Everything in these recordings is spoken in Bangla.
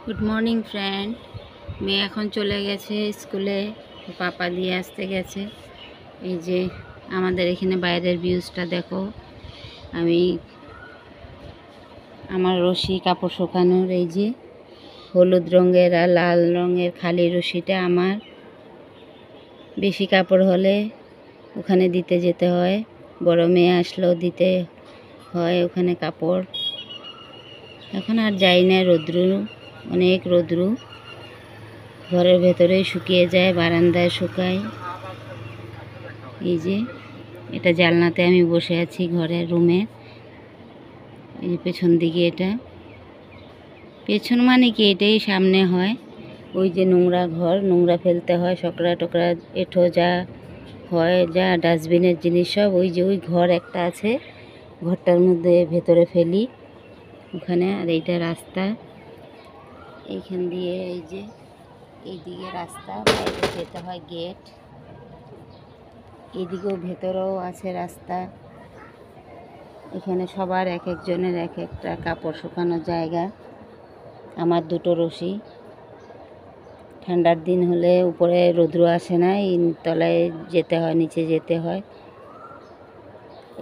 Good morning friend. মেয়ে এখন চলে গেছে স্কুলে, পাপা দিয়ে আসতে গেছে। এই যে আমাদের এখানে বাইরের ভিউজটা দেখো। আমি আমার রশি কাপড় শুকানোর, এই যে হলুদ রঙের আর লাল রঙের খালি রশিটা আমার। বেশি কাপড় হলে ওখানে দিতে যেতে হয়, বড় মেয়ে আসলেও দিতে হয় ওখানে কাপড়। এখন আর যাই না, রোদ্রু অনেক রোদ্রু, ঘরের ভেতরেই শুকিয়ে যায়, বারান্দায় শুকায়। এই যে এটা জানলাতে আমি বসে আছি ঘরের রুমে। এই পেছন দিকে, এটা পেছন মানে কি, এটাই সামনে হয়। ওই যে নোংরা ঘর, নোংরা ফেলতে হয়, সকরা টোকরা এঁঠো যা হয়, যা ডাস্টবিনের জিনিস সব ওই যে ওই ঘর একটা আছে, ঘরটার মধ্যে ভেতরে ফেলি ওখানে। আর এইটা রাস্তা, এইখান দিয়ে এই যে এইদিকে রাস্তা, বাইরে যেতে হয় গেট। এদিকেও ভেতরেও আছে রাস্তা। এখানে সবার এক একজনের এক একটা কাপড় শুকানোর জায়গা। আমার দুটো রশি। ঠান্ডার দিন হলে উপরে রৌদ্র আসে না, এই তলায় যেতে হয়, নিচে যেতে হয়।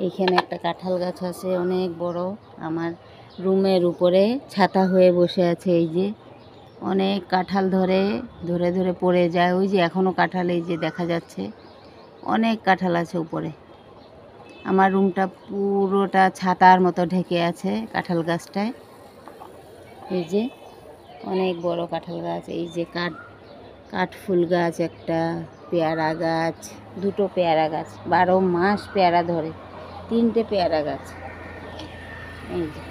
এইখানে একটা কাঁঠাল গাছ আছে অনেক বড়, আমার রুমের উপরে ছাতা হয়ে বসে আছে। এই যে অনেক কাঁঠাল ধরে ধরে ধরে পড়ে যায়। ওই যে এখনও কাঁঠাল এই যে দেখা যাচ্ছে, অনেক কাঁঠাল আছে উপরে। আমার রুমটা পুরোটা ছাতার মতো ঢেকে আছে কাঁঠাল গাছটায়। এই যে অনেক বড় কাঁঠাল গাছ। এই যে কাঠফুল গাছ একটা, পেয়ারা গাছ, দুটো পেয়ারা গাছ, 12 মাস পেয়ারা ধরে, 3টে পেয়ারা গাছ। এই যে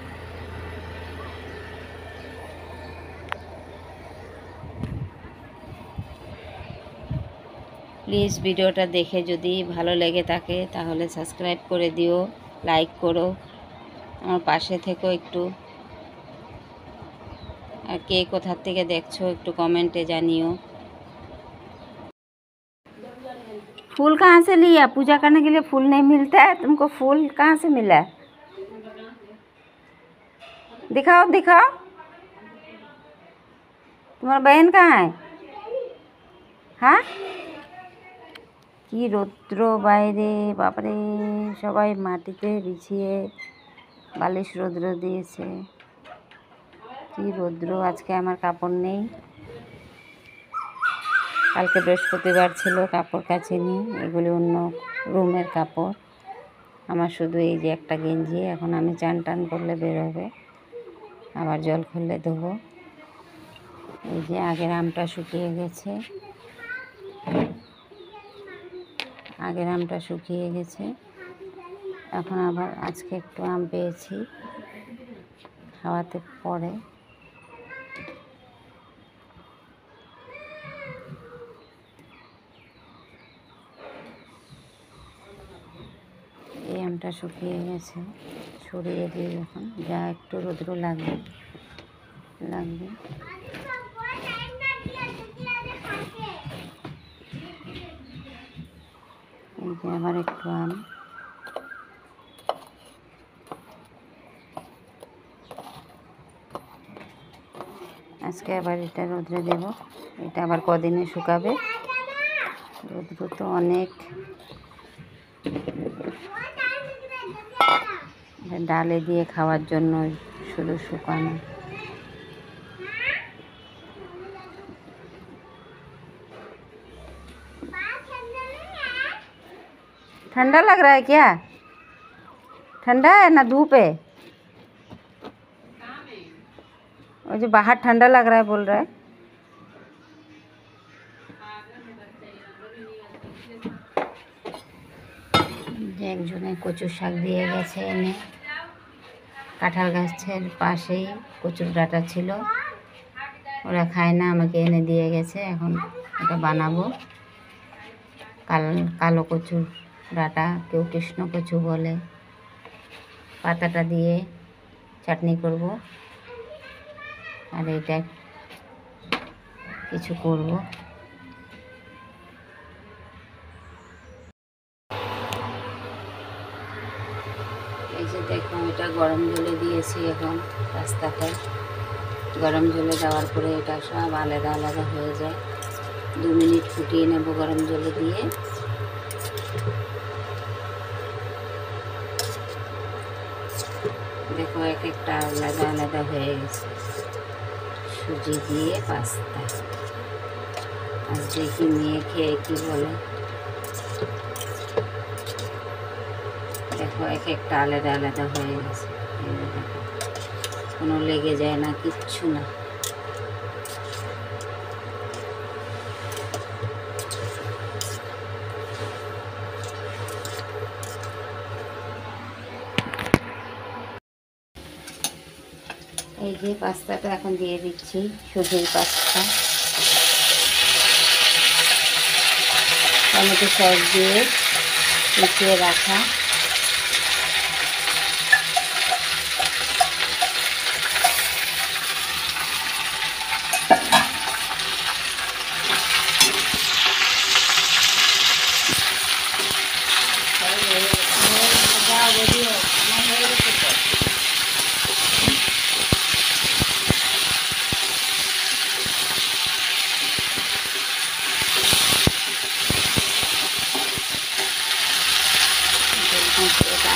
প্লিজ ভিডিওটা দেখে যদি ভালো লেগে থাকে তাহলে সাবস্ক্রাইব করে দিও, লাইক করো, আমার পাশে থেকো একটু। আর কে কোথা থেকে দেখছো একটু कमेंटे जानियो। फूल कहाँ से लिया? पूजा करने के लिए फूल नहीं मिलता है तुमको? फूल कहाँ से मिला? दिखाओ दिखाओ, तुम्हारा बहन कहाँ है? हाँ, কি রৌদ্র বাইরে, বাপরে! সবাই মাটিতে বিছিয়ে বালিশ রৌদ্র দিয়েছে। কি রৌদ্র, আজকে আমার কাপড় নেই। কালকে বৃহস্পতিবার ছিল, কাপড় কাচিনি, এগুলি অন্য রুমের কাপড়। আমার শুধু এই যে একটা গেঞ্জি, এখন আমি চান টান করলে বেরোবে, আবার জল খুললে ধোবো। এই যে আগের আমটা শুকিয়ে গেছে, আগের আমটা শুকিয়ে গেছে। এখন আবার আজকে একটু আম পেয়েছি, খাওয়াতে পরে। এই আমটা শুকিয়ে গেছে, ছড়িয়ে দিয়ে যখন যা একটু রৌদ্র লাগবে লাগবে। এই যে আবার একটু আম। আজকে আবার এটা রৌদ্রে দেব, এটা আবার কদিনে শুকাবে। রৌদ্র তো অনেক। ডালে দিয়ে খাওয়ার জন্য শুধু শুকানো। ठंडा लग रहा है क्या? ठंडा है ना धूप है? वो जो बाहर ठंडा लग रहा है बोल रहा है। একজনে কচু শাক দিয়ে গেছে এনে, কাঁঠাল গাছের পাশেই কচুর ডাঁটা ছিল, ওরা খায় না, আমাকে এনে দিয়ে গেছে। এখন এটা বানাবো, কালো কচুর ডাঁটা, কেউ কৃষ্ণ কচু বলে। পাতাটা দিয়ে চাটনি করব, আর এটা কিছু করব। এই যে দেখো, এটা গরম জলে দিয়েছি এখন পাস্তাটা। গরম জলে দেওয়ার পরে এটা সব আলাদা আলাদা হয়ে যায়। 2 মিনিট ফুটিয়ে নেব গরম জলে দিয়ে। দেখো এক একটা আলাদা আলাদা হয়ে গেছে। সুজি দিয়ে পাস্তা, আজ দেখি মেয়ে খেয়ে কি বলে। দেখো এক একটা আলাদা আলাদা হয়ে গেছে, কোনো লেগে যায় না, কিচ্ছু না। এই যে পাস্তাটা এখন দিয়ে দিচ্ছি, সুজির পাস্তা, টমেটো সস দিয়ে মিশিয়ে রাখা।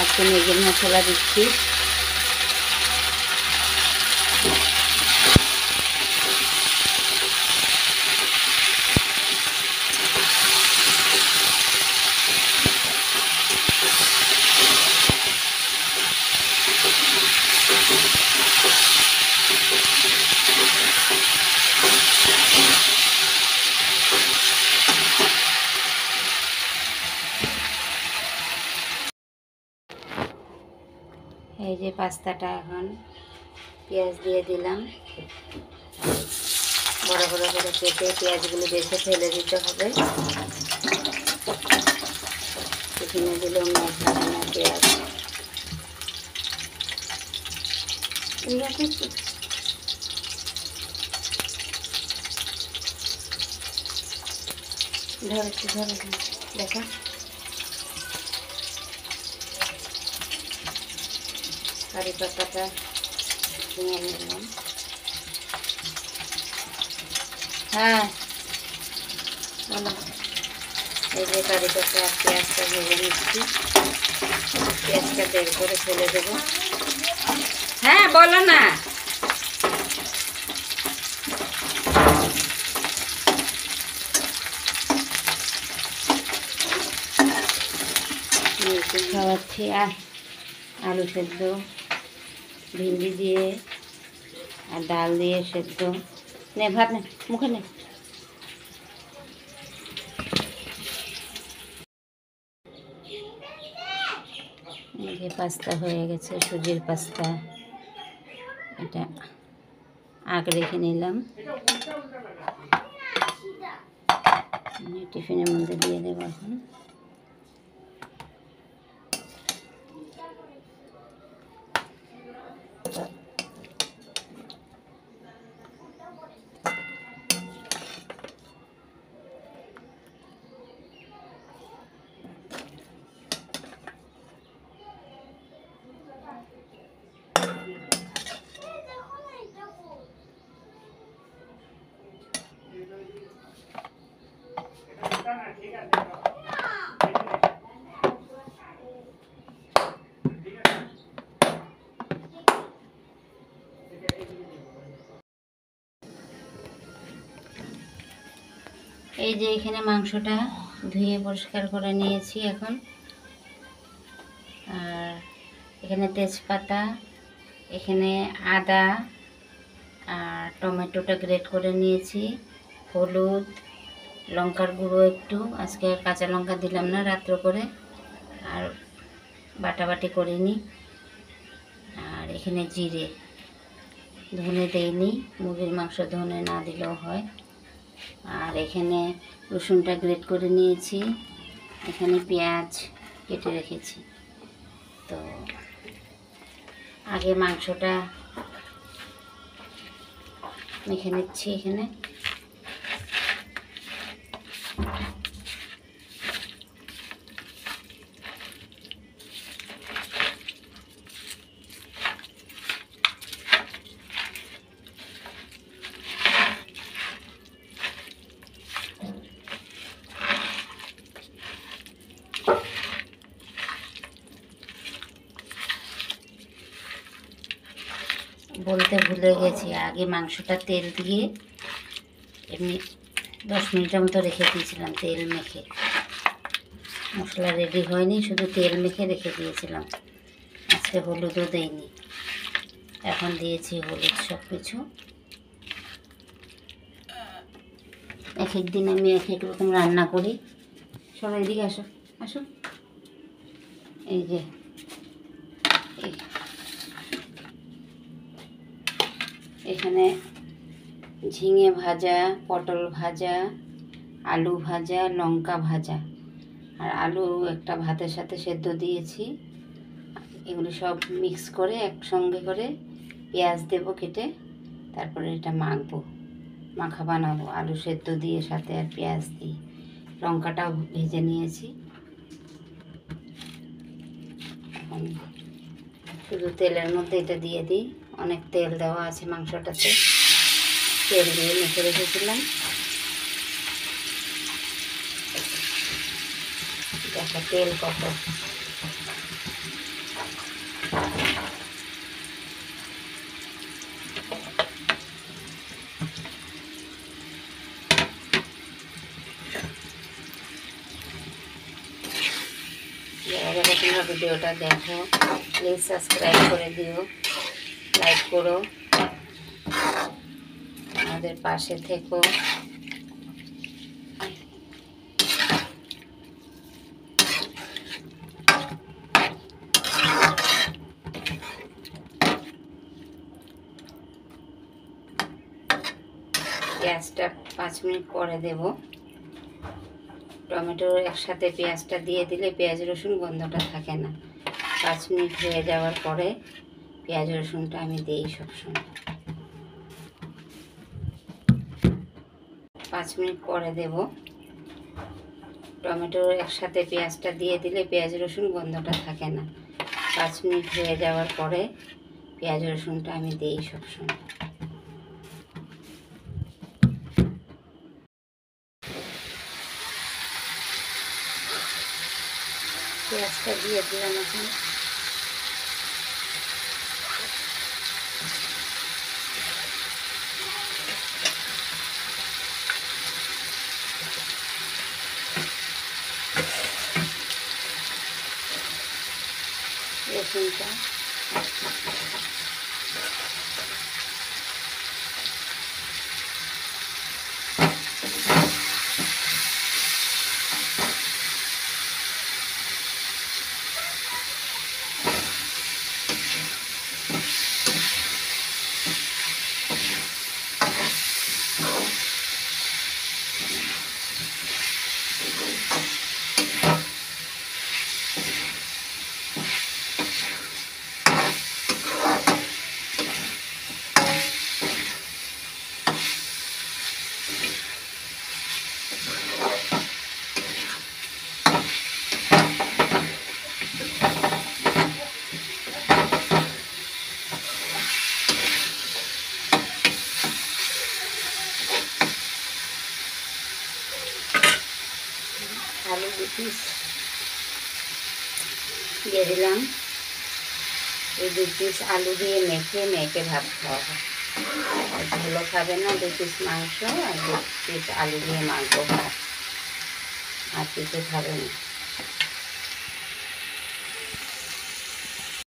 আজকে মেঘের মশলা দিচ্ছি। এই যে পাস্তাটা এখন পেঁয়াজ দিয়ে দিলাম, বড় বড় করে কেটে পেঁয়াজগুলো বেছে ফেলে দিতে হবে। টিফিনে দিলেও মেয়ে খাবে না পেঁয়াজ। ধরেছি দেখা। কারি পাতাটা নিয়ে নিলাম। হ্যাঁ বলো। এই যে কারি পাতা আর পেঁয়াজটা ভেজে নিচ্ছি, পেঁয়াজটা বের করে ফেলে দেবো। হ্যাঁ বলো না। খাওয়াচ্ছি আলু সেদ্ধ, ভিন্ডি দিয়ে আর ডাল দিয়ে সেদ্ধ। নে ভাত নে, মুখে নে। এই যে পাস্তা হয়ে গেছে, সুজির পাস্তা। এটা আগ রেখে নিলাম, টিফিনের মধ্যে দিয়ে দেবো এখন। এই যে এখানে মাংসটা ধুয়ে পরিষ্কার করে নিয়েছি এখন। আর এখানে তেজপাতা, এখানে আদা আর টমেটোটা গ্রেট করে নিয়েছি, হলুদ, লঙ্কার গুঁড়ো একটু, আজকে কাঁচা লঙ্কা দিলাম না রাত্র করে, আর বাটাবাটি করিনি। আর এখানে জিরে, ধনে দেইনি, মুরগির মাংস ধনে না দিলেও হয়। আর এখানে রসুনটা গ্রেট করে নিয়েছি, এখানে পেঁয়াজ কেটে রেখেছি। তো আগে মাংসটা মেখে নিচ্ছি এখানে। বলতে ভুলে গেছি, আগে মাংসটা তেল দিয়ে এমনি 10 মিনিটের মতো রেখে দিয়েছিলাম তেল মেখে। মশলা রেডি হয়নি, শুধু তেল মেখে রেখে দিয়েছিলাম। আজকে হলুদও দেইনি, এখন দিয়েছি হলুদ। সব কিছু এক এক দিন আমি এক এক রকম রান্না করি। সবাই এদিকে আসো, আসো। এই যে এখানে ঝিঙে ভাজা, পটল ভাজা, আলু ভাজা, লঙ্কা ভাজা, আর আলু একটা ভাতের সাথে সেদ্ধ দিয়েছি। এগুলো সব মিক্স করে একসঙ্গে করে পেঁয়াজ দেবো কেটে, তারপরে এটা মাখবো, মাখা বানাবো আলু সেদ্ধ দিয়ে সাথে আর পেঁয়াজ দিয়ে। লঙ্কাটাও ভেজে নিয়েছি। এখন শুধু তেলের মধ্যে এটা দিয়ে দিই। অনেক তেল দেওয়া আছে মাংসটাতে, তেল দিয়ে মেখে রেখেছিলাম। দেখো তেল কত। যারা তোমরা ভিডিওটা দেখো প্লিজ সাবস্ক্রাইব করে দিও, লাইক করো, আমাদের পাশে থেকো। পেঁয়াজটা 5 মিনিট পরে দেব। টমেটো একসাথে পেঁয়াজটা দিয়ে দিলে পেঁয়াজ রসুন গন্ধটা থাকে না। 5 মিনিট হয়ে যাওয়ার পরে পেঁয়াজ রসুনটা আমি দিই সবসময়। 5 মিনিট পরে দেব। টমেটো একসাথে পেঁয়াজটা দিয়ে দিলে পেঁয়াজ রসুন গন্ধটা থাকে না। 5 মিনিট হয়ে যাওয়ার পরে পেঁয়াজ রসুনটা আমি দিই সবসময়। পেঁয়াজটা দিয়ে দিলাম এখন। রসুনটা আলু 2 পিস দিয়ে দিলাম। এই 2 পিস আলু দিয়ে মেখে ভাত খাওয়াবো। আর ঝোলও খাবে না, 2 পিস মাংস আর 2 পিস আলু দিয়ে মাখবো ভাত, আর কিছু খাবে না।